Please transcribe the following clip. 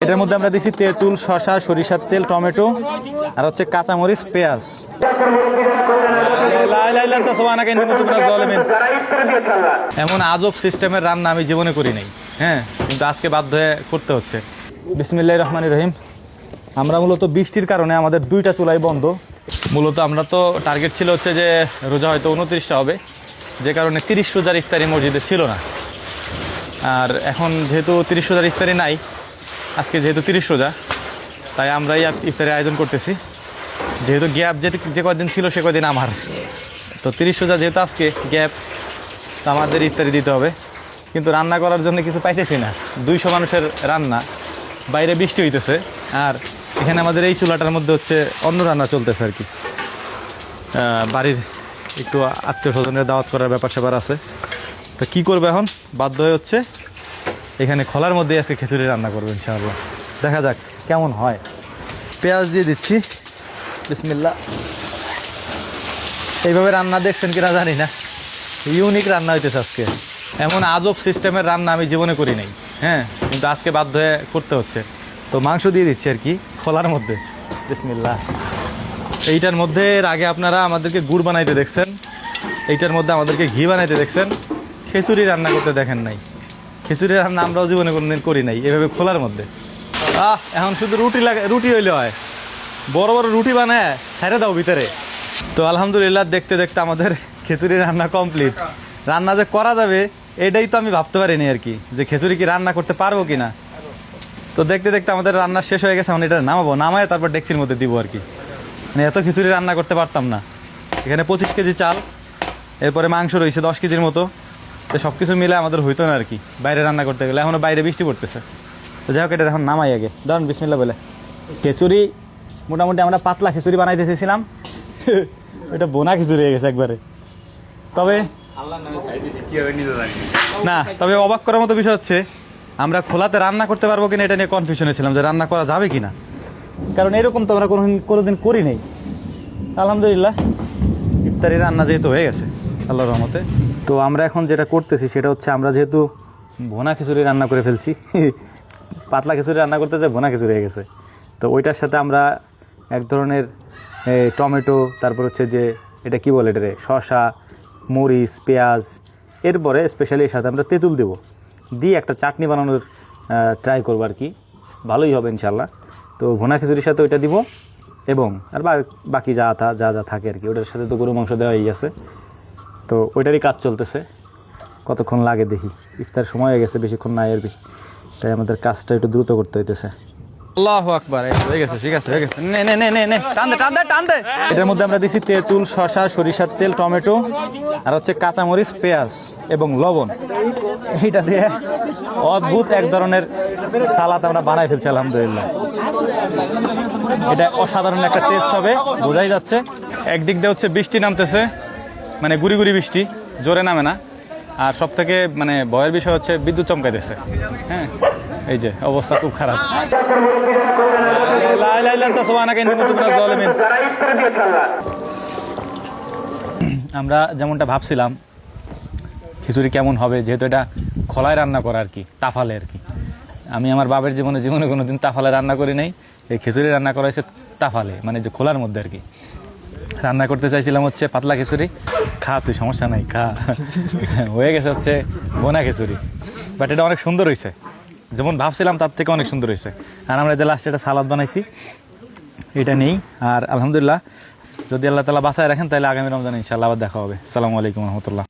এটার মধ্যে আমরা দিছি তেঁতুল, শসা, সরিষার তেল, টমেটো আর হচ্ছে কাঁচামরিচ, পেঁয়াজ। এমন আজব সিস্টেমের রান্না আমি জীবনে করি নাই, হ্যাঁ, কিন্তু আজকে বাধ্য হয়ে করতে হচ্ছে। বিসমিল্লাহির রহমানির রহিম। আমরা মূলত বৃষ্টির কারণে আমাদের দুইটা চুলাই বন্ধ। মূলত আমরা তো টার্গেট ছিল হচ্ছে যে রোজা হয়তো 29টা হবে, যে কারণে 30 রোজার ইফতারি মসজিদে ছিল না। আর এখন যেহেতু 30 রোজার ইফতারি নাই, আজকে যেহেতু 30 রোজা, তাই আমরাই ইফতারের আয়োজন করতেছি। যেহেতু গ্যাপ যে কদিন ছিল সে কদিন আমার, তো 30 রোজা যেহেতু আজকে গ্যাপ, তো আমাদের ইফতারি দিতে হবে। কিন্তু রান্না করার জন্য কিছু পাইতেছি না, 200 মানুষের রান্না, বাইরে বৃষ্টি হইতেছে, আর এখানে আমাদের এই চুলাটার মধ্যে হচ্ছে অন্য রান্না চলতেছে আর কি। বাড়ির একটু আত্মীয় স্বজনের দাওয়াত করার ব্যাপার স্যাপার আছে, তো কী করবে এখন, বাধ্য হয়ে হচ্ছে এখানে খোলার মধ্যে আজকে খিচুড়ি রান্না করবো ইনশাআল্লাহ। দেখা যাক কেমন হয়। পেঁয়াজ দিয়ে দিচ্ছি, বিসমিল্লাহ। এইভাবে রান্না দেখছেন কিনা জানি না, ইউনিক রান্না হইতেছে আজকে। এমন আজব সিস্টেমের রান্না আমি জীবনে করি নাই, হ্যাঁ, কিন্তু আজকে বাধ্য হয়ে করতে হচ্ছে। তো মাংস দিয়ে দিচ্ছি আর কি খোলার মধ্যে, বিসমিল্লাহ। এইটার মধ্যে এর আগে আপনারা আমাদেরকে গুড় বানাইতে দেখছেন, এইটার মধ্যে আমাদেরকে ঘি বানাইতে দেখছেন, খিচুড়ি রান্না করতে দেখেন নাই। খিচুড়ি রান্না আমরাও জীবনে কোনোদিন করি নাই এভাবে খোলার মধ্যে। এখন শুধু রুটি হইলে হয়, বড় বড় রুটি বানায় ছেড়ে দাও ভিতরে। তো আলহামদুলিল্লাহ, দেখতে দেখতে আমাদের খিচুড়ি রান্না কমপ্লিট। রান্না যে করা যাবে এটাই তো আমি ভাবতে পারিনি আর কি, যে খিচুড়ি কি রান্না করতে পারবো কি না। তো দেখতে দেখতে আমাদের রান্না শেষ হয়ে গেছে। এখন এটা নামাবো, নামায় তারপর ডেক্সির মধ্যে দিব আর কি। মানে এত খিচুড়ি রান্না করতে পারতাম না। এখানে 25 কেজি চাল, এরপরে মাংস রয়েছে 10 কেজির মতো, তো সব কিছু মিলে আমাদের হইতো না আর কি বাইরে রান্না করতে গেলে। এখনও বাইরে বৃষ্টি পড়তেছে, তো যাই হোক এটা এখন নামাই আগে। ধরুন বিসমিল্লাহ বলে। খিচুড়ি মোটামুটি আমরা পাতলা খিচুড়ি বানাইতে চেয়েছিলাম, এটা বোনা খিচুড়ি হয়ে গেছে একবারে। তবে না, তবে অবাক করার মতো বিষয় হচ্ছে আমরা খোলাতে রান্না করতে পারবো কিনা এটা নিয়ে কনফিউশনে ছিলাম, যে রান্না করা যাবে কিনা, কারণ এরকম তো আমরা কোনোদিন করি নেই। আলহামদুলিল্লাহ, ইফতারি রান্না যেহেতু হয়ে গেছে আল্লাহর রহমতে। তো আমরা এখন যেটা করতেছি সেটা হচ্ছে, আমরা যেহেতু ভোনা খিচুড়ি রান্না করে ফেলছি, পাতলা খিচুড়ি রান্না করতে যে ভোনা খিচুড়ি হয়ে গেছে, তো ওইটার সাথে আমরা এক ধরনের টমেটো, তারপর হচ্ছে যে এটা কি বলে এটারে, শসা, মরিচ, পেঁয়াজ, এরপরে স্পেশালি এর সাথে আমরা তেঁতুল দেবো, দিয়ে একটা চাটনি বানানোর ট্রাই করবো আর কি। ভালোই হবে ইনশাল্লাহ। তো ভোনা খিচুড়ির সাথে ওইটা দিব, এবং আর বাকি যা থাকে আর কি, ওটার সাথে তো গরু মাংস দেওয়াই আছে। তো ওইটারই কাজ চলতেছে, কতক্ষণ লাগে দেখি। ইফতার সময় হয়ে গেছে, বেশিক্ষণ নাই আর কি, তাই আমাদের কাজটা একটু দ্রুত করতে হইতেছে। আল্লাহু আকবার, হয়ে গেছে, ঠিক আছে, হয়ে গেছে। নে টান দে। এটার মধ্যে আমরা দিছি তেঁতুল, শসা, সরিষার তেল, টমেটো আর হচ্ছে কাঁচামরিচ, পেঁয়াজ এবং লবণ। এইটা দিয়ে অদ্ভুত এক ধরনের সালাদ আমরা বানাই ফেলছি আলহামদুলিল্লাহ। এটা অসাধারণ একটা টেস্ট হবে, বোঝাই যাচ্ছে। একদিক দিয়ে হচ্ছে বৃষ্টি নামতেছে, মানে গুড়ি গুড়ি বৃষ্টি, জোরে নামে না। আর সব থেকে মানে ভয়ের বিষয় হচ্ছে বিদ্যুৎ চমকাইতেছে, হ্যাঁ, এই যে অবস্থা খুব খারাপ। আমরা যেমনটা ভাবছিলাম খিচুড়ি কেমন হবে, যেহেতু এটা খোলায় রান্না করা আর কি, তাফালে আর কি। আমি আমার বাবার জীবনে কোনোদিন তাফালে রান্না করি নাই। এই খিচুড়ি রান্না করা হয়েছে তাফালে, মানে যে খোলার মধ্যে আর কি। রান্না করতে চাইছিলাম হচ্ছে পাতলা খিচুড়ি, খা তুই, সমস্যা নাই, খা। হয়ে গেছে হচ্ছে বোনা খিচুড়ি, বাট এটা অনেক সুন্দর হয়েছে, যেমন ভাবছিলাম তার থেকে অনেক সুন্দর হয়েছে। আর আমরা যে লাস্টে একটা সালাদ বানাইছি, এটা নেই। আর আলহামদুলিল্লাহ, যদি আল্লাহ তাআলা বাঁচায় রাখেন তাহলে আগামী রমজানে ইনশাআল্লাহ আবার দেখা হবে। আসসালামু আলাইকুম রহমতুল্লাহ।